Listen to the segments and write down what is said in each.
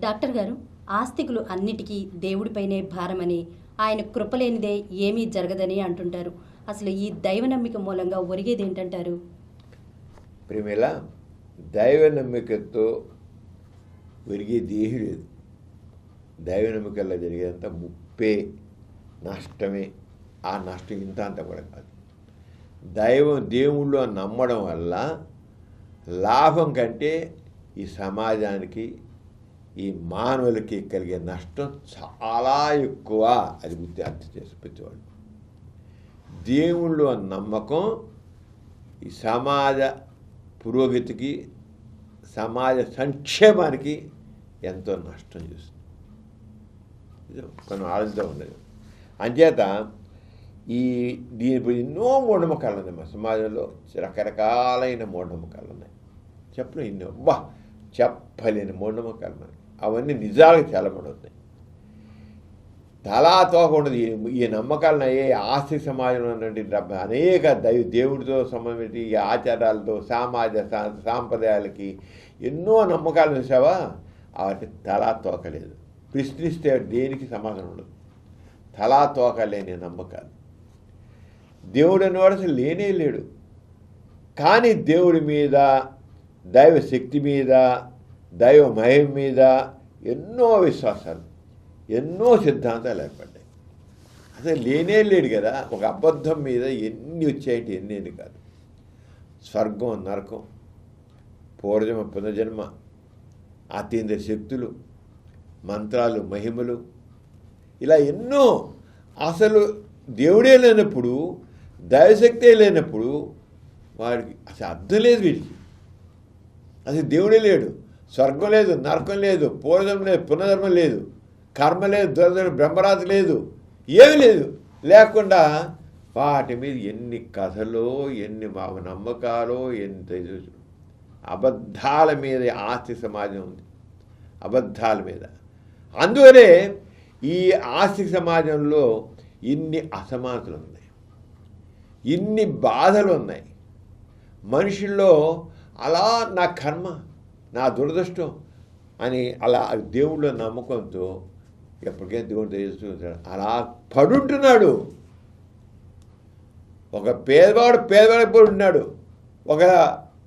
Doctor గారు, ఆస్తికులు అన్నిటికీ దేవుడిపైనే భారమని, ఆయన కృపలేనిదే ఏమీ జరగదని అంటుంటారు. అసలు ఈ దైవ నమ్మిక మూలంగా ఒరిగేది ఏంటంటారు? ప్రేమిల దైవ నమ్మికతో ఒరిగేది ఏమీ లేదు. దైవ నమ్మికల్లో జరిగేదంతా ముప్పే, నష్టమే. ఆ నష్టం ఇంత అంత కూడా కాదు. దేవుళ్ళు నమ్మడం వల్ల లాభం కంటే ఈ సమాజానికి, ఈ మానవులకి కలిగే నష్టం చాలా ఎక్కువ. అది అర్థం చేసి ప్రతివాడు. దేవుళ్ళు నమ్మకం ఈ సమాజ పురోగతికి, సమాజ సంక్షేమానికి ఎంతో నష్టం చేస్తుంది. కొన్ని ఆలోచన ఉండదు. అంచేత దీనిపై ఎన్నో మూఢనమ్మకాలు ఉన్నాయి. మా సమాజంలో రకరకాలైన మూఢనమ్మకాలు ఉన్నాయి. చెప్పలేని మూఢనమ్మకాలు మనకి. అవన్నీ నిజాలకు చాలా పడుతున్నాయి. తలా తోక ఉండదు. ఈ నమ్మకాలను అయ్యే ఆస్తి సమాజంలో ఉన్నటువంటి అనేక దేవుడితో సంబంధించి ఈ ఆచారాలతో, సాంప్రదాయాలకి ఎన్నో నమ్మకాలు చూసావా, వాటి తలా తోకలేదు. ప్రశ్నిస్తే దేనికి సమాధానం ఉండదు. తలా తోక లేని నమ్మకాలు. దేవుడు అనేవాడు అసలు లేనే లేడు. కానీ దేవుడి మీద, దైవ శక్తి మీద, దైవ మహిమ మీద ఎన్నో విశ్వాసాలు, ఎన్నో సిద్ధాంతాలు ఏర్పడ్డాయి. అసలు లేనే లేడు కదా. ఒక అబద్ధం మీద ఎన్ని వచ్చాయంటే ఎన్ని కాదు. స్వర్గం, నరకం, పూర్వజన్మ, పునర్జన్మ, అతీంద్ర శక్తులు, మంత్రాలు, మహిమలు, ఇలా ఎన్నో. అసలు దేవుడే లేనప్పుడు, దైవశక్తే లేనప్పుడు వాడికి అసలు అర్థం లేదు. వీడికి అసలు దేవుడే లేడు, స్వర్గం లేదు, నరకం లేదు, పూర్వజన్మ లేదు, పునర్జన్మ లేదు, కర్మ లేదు, దురదర్శనం, బ్రహ్మరాత్రి లేదు, ఏమీ లేదు. లేకుండా వాటి మీద ఎన్ని కథలో, ఎన్ని నమ్మకాలో, ఎంత అబద్ధాల మీద ఆస్తి సమాజం ఉంది. అబద్ధాల మీద. అందువనే ఈ ఆస్తిక సమాజంలో ఇన్ని అసమానతలు ఉన్నాయి, ఇన్ని బాధలు ఉన్నాయి. మనుషుల్లో అలా నా కర్మ, నా దురదృష్టం అని అలా దేవుళ్ళ నమ్మకంతో ఎప్పటికైనా దేవుడు తెలుసుకుంటాడు. అలా పడుంటున్నాడు. ఒక పేదవాడు పడి ఉన్నాడు, ఒక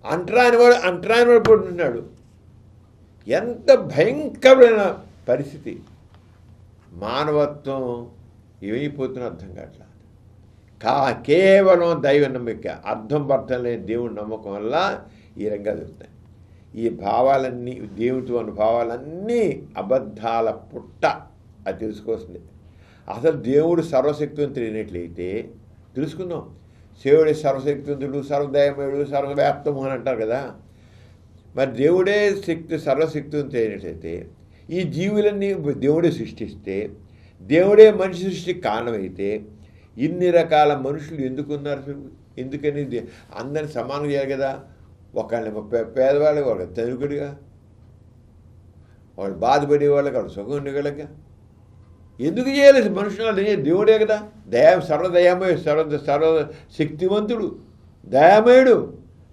అంటరాని వాడు పడి ఉన్నాడు. ఎంత భయంకరమైన పరిస్థితి. మానవత్వం ఏమైపోతున్నా అర్థం కావట్లేదు. కేవలం దైవ నమ్మిక, అర్థం లేని దేవుడి నమ్మకం వల్ల ఈ రంగాలు జరుగుతాయి. ఈ భావాలన్నీ, దేవుడితో ఉన్న భావాలన్నీ అబద్ధాల పుట్ట. అది తెలుసుకోవాల్సిందే. అసలు దేవుడు సర్వశక్తివంతుడు అయినట్లయితే తెలుసుకుందాం. శివుడి సర్వశక్తివంతుడు, సర్వదయమయుడు, సర్వవ్యాప్తము అని అంటారు కదా. మరి దేవుడే సర్వశక్తివంతుడు అయినట్లయితే ఈ జీవులన్నీ దేవుడే సృష్టిస్తే, దేవుడే మనిషి సృష్టికి కారణమైతే ఇన్ని రకాల మనుషులు ఎందుకున్నారు? ఎందుకని అందరిని సమానం చేయాలి కదా. ఒకళ్ళని పేదవాళ్ళు, వాళ్ళకి ధనికుడిగా, వాళ్ళు బాధపడే వాళ్ళకి, వాళ్ళు సుఖం ఉండగలగా ఎందుకు చేయలేదు? మనుషులు దేవుడే కదా. సర్వదయామయుడు, సర్వశక్తివంతుడు, దయామయుడు.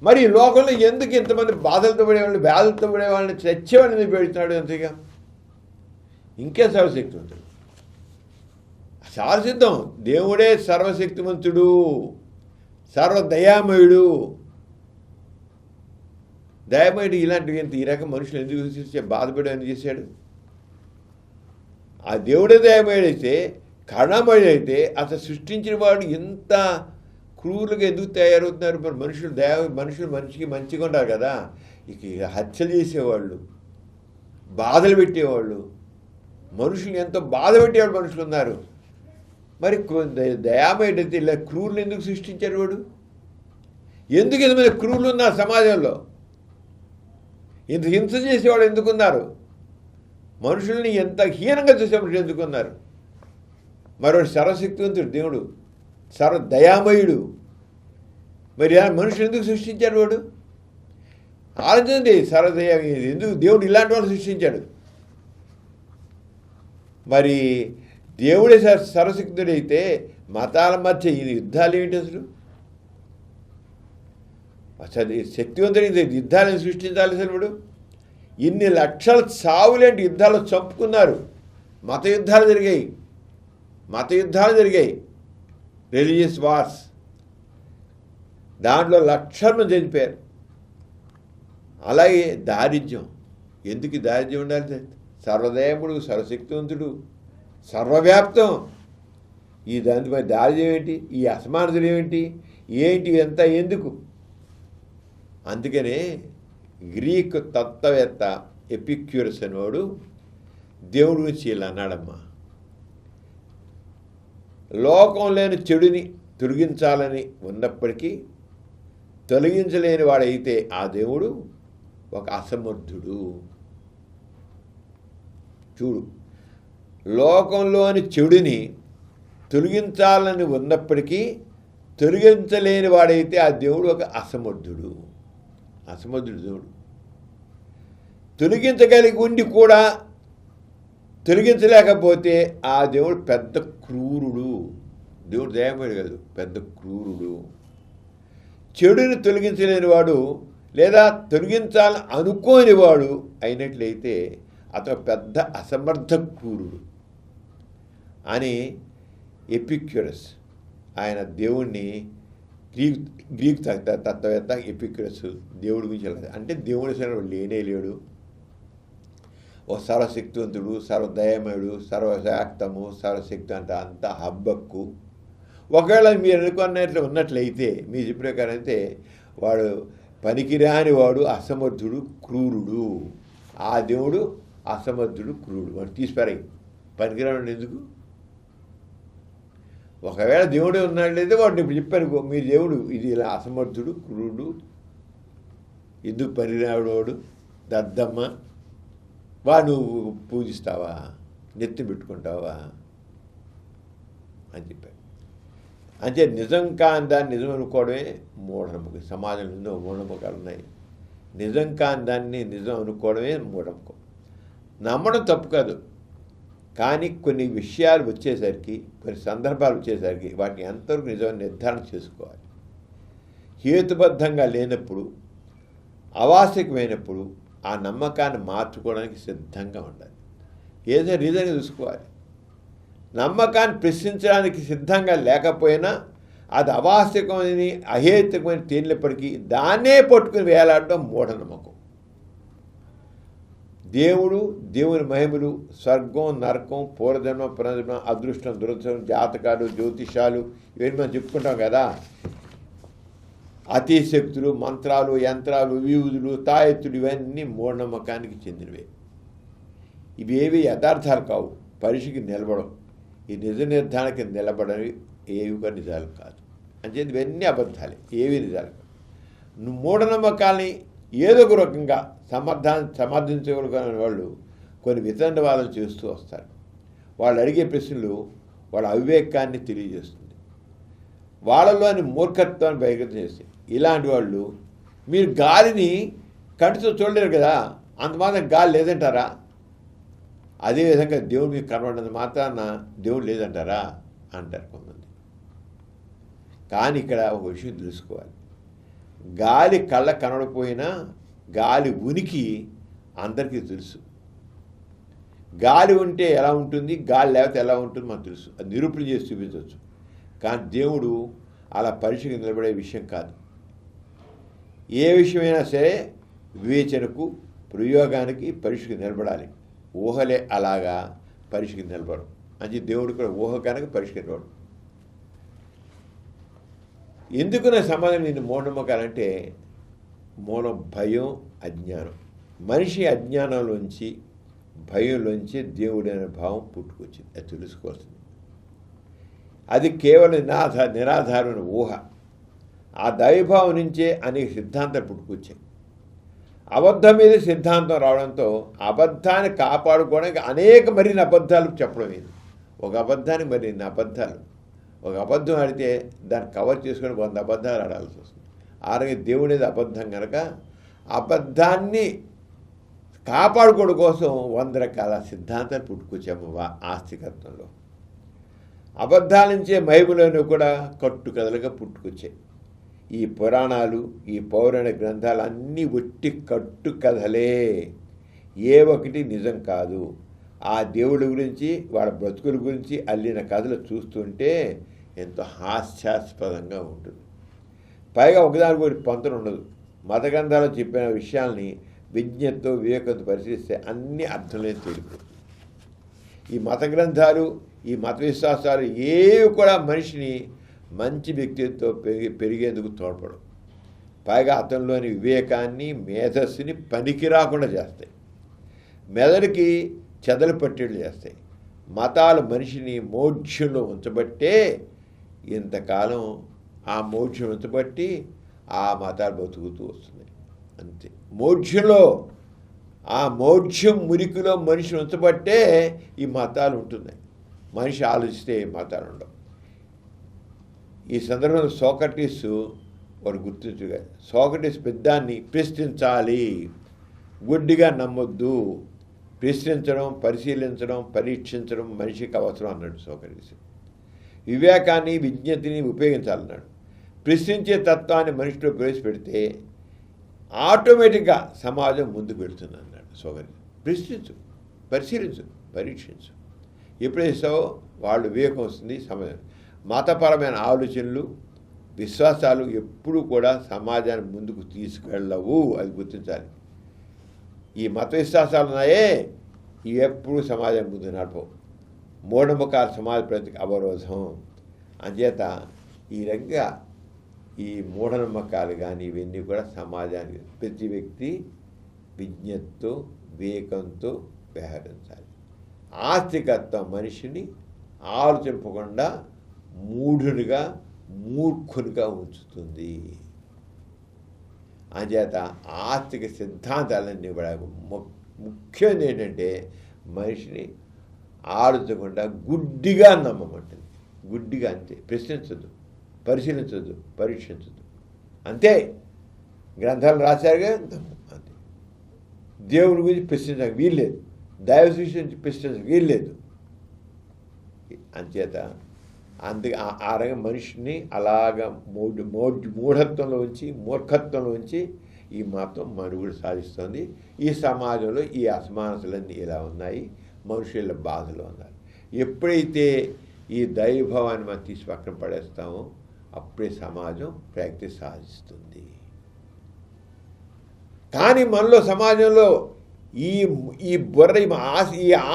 మరి ఈ లోకంలో ఎందుకు ఇంతమంది బాధలతో పడేవాళ్ళు, వ్యాధులతో పడేవాళ్ళని చచ్చేవాళ్ళని పెడుతున్నాడు? అంతేగా. ఇంకే సర్వశక్తివంతుడు, శాశ్వతం. దేవుడే సర్వశక్తివంతుడు, సర్వదయామయుడు. దయామయుడు ఇలాంటివి ఈ రకం మనుషులు ఎందుకు సృష్టించే, బాధపడి ఎందుకు చేశాడు? ఆ దేవుడే దయామయుడైతే, కరుణామయుడు అయితే అసలు సృష్టించిన వాడు ఎంత క్రూరులుగా ఎందుకు తయారవుతున్నారు? మరి మనుషులు మనిషికి మంచిగా ఉండాలి కదా. ఇక హత్యలు చేసేవాళ్ళు, బాధలు పెట్టేవాళ్ళు, మనుషులు ఎంతో బాధ పెట్టేవాళ్ళు మనుషులు ఉన్నారు. మరి దయామయుడైతే ఇలా క్రూరులు ఎందుకు సృష్టించాడు వాడు? ఎందుకు ఇంతమంది క్రూరులు ఉన్నారు సమాజంలో? ఇంత హింస చేసేవాడు ఎందుకున్నారు? మనుషుల్ని ఎంత హీనంగా చూసేవాడు ఎందుకున్నారు? మరో సర్వశక్తివంతుడు దేవుడు, సర్వదయామయుడు. మరి మనుషులు ఎందుకు సృష్టించాడు వాడు? ఆలోచించండి. సర్వదయా ఎందుకు దేవుడు ఇలాంటి వాళ్ళు సృష్టించాడు? మరి దేవుడే సర్వశక్తుడైతే మతాల మధ్య ఈ యుద్ధాలు ఏమిటి? అసలు శక్తివంతుడి యుద్ధాలను సృష్టించాలి. అసలు ఇన్ని లక్షల సావులేంటి యుద్ధాలు చంపుకున్నారు. మత యుద్ధాలు జరిగాయి, రిలీజియస్ వార్స్. దాంట్లో లక్షల మంది చనిపోయారు. అలాగే దారిద్ర్యం. ఎందుకు దారిద్ర్యం ఉండాలి? సర్వదయముడు, సర్వశక్తివంతుడు, సర్వవ్యాప్తం. ఈ దానిపై దారిద్ర్యం ఏంటి? ఈ అసమానతలు ఏంటి ఎంత ఎందుకు? అందుకనే గ్రీకు తత్వవేత్త ఎపిక్యూరస్ అనేవాడు దేవుడి గురించి ఇలా అన్నాడమ్మా, లోకంలోని చెడుని తొలగించాలని ఉన్నప్పటికీ తొలగించలేని వాడైతే ఆ దేవుడు ఒక అసమర్థుడు. చూడు, లోకంలోని చెడుని తొలగించాలని ఉన్నప్పటికీ తొలగించలేని వాడైతే ఆ దేవుడు ఒక అసమర్థుడు దేవుడు. తొలగించగలిగి ఉండి కూడా తొలగించలేకపోతే ఆ దేవుడు పెద్ద క్రూరుడు. దేవుడు దయమేడు కాదు, పెద్ద క్రూరుడు. చెడుని తొలగించలేని వాడు లేదా తొలగించాలని అనుకోని వాడు అయినట్లయితే అతను పెద్ద అసమర్థ క్రూరుడు అని ఎపిక్యూరస్ ఆయన దేవుణ్ణి గ్రీక్ తత్వవేత్త ఎపిక్యూరస్ దేవుడి గురించి అంటే దేవుడి సరే లేడు. ఓ సర్వశక్తివంతుడు, సర్వదయమయుడు, సర్వశాక్తము, సర్వశక్తి అంటే అంత హబ్బక్కు. ఒకవేళ మీరు అనుకున్నట్లు ఉన్నట్లయితే మీ చెప్పిన ప్రకారం అయితే వాడు పనికిరాని వాడు, అసమర్థుడు, క్రూరుడు. ఆ దేవుడు అసమర్థుడు, క్రూరుడు. వాడు తీసిపారాయి. పనికిరాడు ఎందుకు? ఒకవేళ దేవుడే ఉన్నట్లయితే వాడిని ఇప్పుడు చెప్పాను, మీ దేవుడు ఇది ఇలా అసమర్థుడు, క్రూరుడు, ఎందుకు పనికిరాడు వాడు, దద్దమ్మ, వాడు నువ్వు పూజిస్తావా, నెత్తి పెట్టుకుంటావా అని చెప్పాడు. అంటే నిజం కాని దాన్ని నిజం అనుకోవడమే మూఢనమ్మకం. సమాజంలో ఎన్నో మూఢనమ్మకాలు ఉన్నాయి. నిజం కాని దాన్ని నిజం అనుకోవడమే మూఢనమ్మకం. నమ్మడం తప్పు కాదు, కానీ కొన్ని విషయాలు వచ్చేసరికి, కొన్ని సందర్భాలు వచ్చేసరికి వాటిని ఎంతవరకు నిజం నిర్ధారణ చేసుకోవాలి. హేతుబద్ధంగా లేనప్పుడు, అవాస్తవికమైనప్పుడు ఆ నమ్మకాన్ని మార్చుకోవడానికి సిద్ధంగా ఉండాలి. ఏదో రీజన్గా చూసుకోవాలి. నమ్మకాన్ని ప్రశ్నించడానికి సిద్ధంగా లేకపోయినా అది అవాస్తవికమని, అహేతుకమని తేలినప్పటికీ దాన్నే పట్టుకుని వేలాడడం మూఢనమ్మకం. దేవుడు, దేవుని మహిమలు, స్వర్గం, నరకం, పూర్వజన్మ, పునర్జన్మ, అదృష్టం, దురదృష్టం, జాతకాలు, జ్యోతిషాలు ఇవన్నీ మనం చెప్పుకుంటాం కదా. అతిశక్తులు, మంత్రాలు, యంత్రాలు, విభూతులు, తాయెత్తులు ఇవన్నీ మూఢనమ్మకానికి చెందినవే. ఇవేవి యథార్థాలు కావు, పరీక్షకి నిలబడవు. ఈ నిజ నిర్ధారణకి నిలబడవి ఏవి కూడా నిజాలు కాదు. అంచేది ఇవన్నీ అబద్ధాలే, ఏవి నిజాలు కాదు. మూఢనమ్మకాల్ని ఏదో ఒక రకంగా సమర్థించగలిగిన వాళ్ళు కొన్ని వితండవాదాలు చేస్తూ వస్తారు. వాళ్ళు అడిగే ప్రశ్నలు వాళ్ళ అవివేకాన్ని తెలియజేస్తుంది, వాళ్ళలోని మూర్ఖత్వాన్ని బహిర్గతం చేస్తాయి. ఇలాంటి వాళ్ళు మీరు గాలిని కంటితో చూడలేరు కదా, అంత మాత్రం గాలి లేదంటారా? అదేవిధంగా దేవుడు మీకు కనబడినంత మాత్రాన దేవుడు లేదంటారా అంటారు కొంతమంది. కానీ ఇక్కడ ఒక విషయం తెలుసుకోవాలి. గాలి కళ్ళ కనబడిపోయినా గాలి ఉనికి అందరికీ తెలుసు. గాలి ఉంటే ఎలా ఉంటుంది, గాలి లేకపోతే ఎలా ఉంటుంది మనకు తెలుసు. అది నిరూపణ చేసి చూపించవచ్చు. కానీ దేవుడు అలా పరీక్షకు నిలబడే విషయం కాదు. ఏ విషయమైనా సరే వివేచనకు, ప్రయోగానికి పరీక్షకు నిలబడాలి. ఊహలే అలాగా పరీక్షకు నిలబడరు. అంటే దేవుడు కూడా ఊహ కనుక పరీక్షకు నిలబడు. ఎందుకు నా సమాధానం నేను మూఢనమ్మకాలంటే మూలం భయం, అజ్ఞానం. మనిషి అజ్ఞానంలోంచి, భయంలోంచి దేవుడి అనే భావం పుట్టుకొచ్చింది. అది తెలుసుకోవాల్సింది. అది కేవలం నిరాధారమైన ఊహ. ఆ దైవభావం నుంచే అనేక సిద్ధాంతాలు పుట్టుకొచ్చాయి. అబద్ధం మీద సిద్ధాంతం రావడంతో అబద్ధాన్ని కాపాడుకోవడానికి అనేక మరిన్ని అబద్ధాలు చెప్పడం లేదు. ఒక అబద్ధానికి మరిన్ని అబద్ధాలు. ఒక అబద్ధం ఆడితే దాన్ని కవర్ చేసుకొని 100 అబద్ధాలు ఆడాల్సి వస్తుంది. ఆరోగ్య దేవుడేది అబద్ధం కనుక అబద్ధాన్ని కాపాడుకోవడం కోసం 100 రకాల సిద్ధాంతాలు పుట్టుకొచ్చాము ఆస్తికత్వంలో. అబద్ధాల నుంచే మహిమలోనూ కూడా కట్టుకథలుగా పుట్టుకొచ్చాయి. ఈ పురాణాలు, ఈ పౌరాణిక గ్రంథాలు అన్నీ ఒట్టి కట్టుకథలే. ఏ ఒక్కటి నిజం కాదు. ఆ దేవుడి గురించి వాళ్ళ బ్రతుకుల గురించి అల్లిన కథలు చూస్తుంటే ఎంతో హాస్యాస్పదంగా ఉంటుంది. పైగా ఒకదాని గురించి పొంతన ఉండదు. మత గ్రంథాలు చెప్పిన విషయాల్ని విజ్ఞతతో వివేకంతో పరిశీలిస్తే అన్ని అర్థంలేని తేలిపోతుంది. ఈ మత గ్రంథాలు, ఈ మత విశ్వాసాలు ఏవి కూడా మనిషిని మంచి వ్యక్తిత్వంతో పెరిగేందుకు తోడ్పడవు. పైగా అతనిలోని వివేకాన్ని, మేధస్సుని పనికి రాకుండా చేస్తాయి. మెదడుకి చెదలు పట్టేట్లు చేస్తాయి. మతాలు మనిషిని మోక్షంలో ఉంచబట్టే ఇంతకాలం ఆ మోక్షం ఉంచబట్టి ఆ మతాలు బతుకుతూ వస్తున్నాయి. అంతే. మోక్షంలో, ఆ మోక్షం మురికిలో మనిషిని ఉంచబట్టే ఈ మతాలు ఉంటున్నాయి. మనిషి ఆలోచిస్తే ఈ మతాలు ఉండవు. ఈ సందర్భంలో సోక్రటీస్ వాడు గుర్తించుగా, సోక్రటీస్ పెద్దాన్ని ప్రశ్నించాలి, గుడ్డిగా నమ్మొద్దు, ప్రశ్నించడం, పరిశీలించడం, పరీక్షించడం మనిషికి అవసరం అన్నాడు సోక్రటీస్. వివేకాన్ని, విజ్ఞతని ఉపయోగించాలన్నాడు. ప్రశ్నించే తత్వాన్ని మనిషిలో ప్రవేశపెడితే ఆటోమేటిక్గా సమాజం ముందుకు వెళుతుంది అన్నాడు సోక్రటీస్. ప్రశ్నించు, పరిశీలించు, పరీక్షించు. ఎప్పుడైతే వాళ్ళు వివేకం వస్తుంది. సమాజం మతపరమైన ఆలోచనలు, విశ్వాసాలు ఎప్పుడూ కూడా సమాజాన్ని ముందుకు తీసుకెళ్ళవు. అది గుర్తించాలి. ఈ మత విశ్వాసాలు ఉన్నాయే, ఇవి ఎప్పుడు సమాజం ముందు నడపవు. మూఢనమ్మకాల సమాజ ప్రతికి అవరోధం. అంచేత ఈ రకంగా ఈ మూఢనమ్మకాలు కానీ ఇవన్నీ కూడా సమాజానికి ప్రతి వ్యక్తి విజ్ఞతతో, వివేకంతో వ్యవహరించాలి. ఆస్తికత్వం మనిషిని ఆలోచింపకుండా మూఢునిగా, మూర్ఖునిగా ఉంచుతుంది. అంచేత ఆస్తిక సిద్ధాంతాలన్నీ కూడా ముఖ్యంగా ఏంటంటే మనిషిని ఆలోచించకుండా గుడ్డిగా నమ్మమంటుంది. గుడ్డిగా అంతే. ప్రశ్నించద్దు, పరిశీలించద్దు, పరీక్షించద్దు. అంతే. గ్రంథాలు రాశారుగా నమ్ము అంతే. దేవుడి గురించి ప్రశ్నించడానికి వీల్లేదు, దైవ విషయం ప్రశ్నించడానికి వీల్లేదు. అంచేత అందుకే ఆ రంగం మనిషిని అలాగా మూఢత్వంలో ఉంచి, మూర్ఖత్వంలో ఉంచి ఈ మతం మనుగడ సాధిస్తుంది. ఈ సమాజంలో ఈ అసమానతలన్నీ ఇలా ఉన్నాయి, మనుషుల బాధలు ఉన్నారు. ఎప్పుడైతే ఈ దైవభావాన్ని మనం తీసి పక్కన పడేస్తామో అప్పుడే సమాజం ప్రాక్టీస్ సాధిస్తుంది. కానీ మనలో సమాజంలో ఈ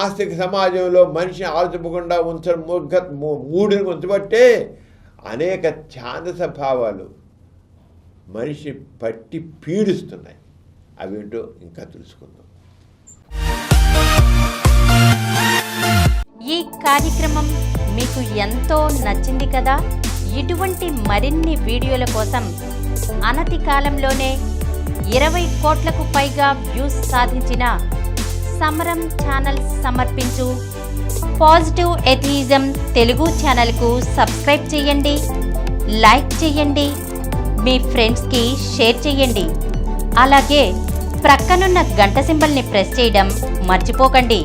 ఆస్తిక సమాజంలో మనిషి ఆలోచించకుండా ఉంచడం, మూడుని ఉంచబట్టే అనేక ఛాందస భావాలు మనిషి పట్టి పీడిస్తున్నాయి. అవేంటో ఇంకా తెలుసుకుందాం. ఈ కార్యక్రమం మీకు ఎంతో నచ్చింది కదా. ఇటువంటి మరిన్ని వీడియోల కోసం అనతి కాలంలోనే 20 కోట్లకు పైగా వ్యూస్ సాధించిన సమరం ఛానల్ సమర్పించు పాజిటివ్ ఎథియిజం తెలుగు ఛానల్కు సబ్స్క్రైబ్ చేయండి, లైక్ చేయండి, మీ ఫ్రెండ్స్కి షేర్ చేయండి. అలాగే ప్రక్కనున్న గంట సింబల్ని ప్రెస్ చేయడం మర్చిపోకండి.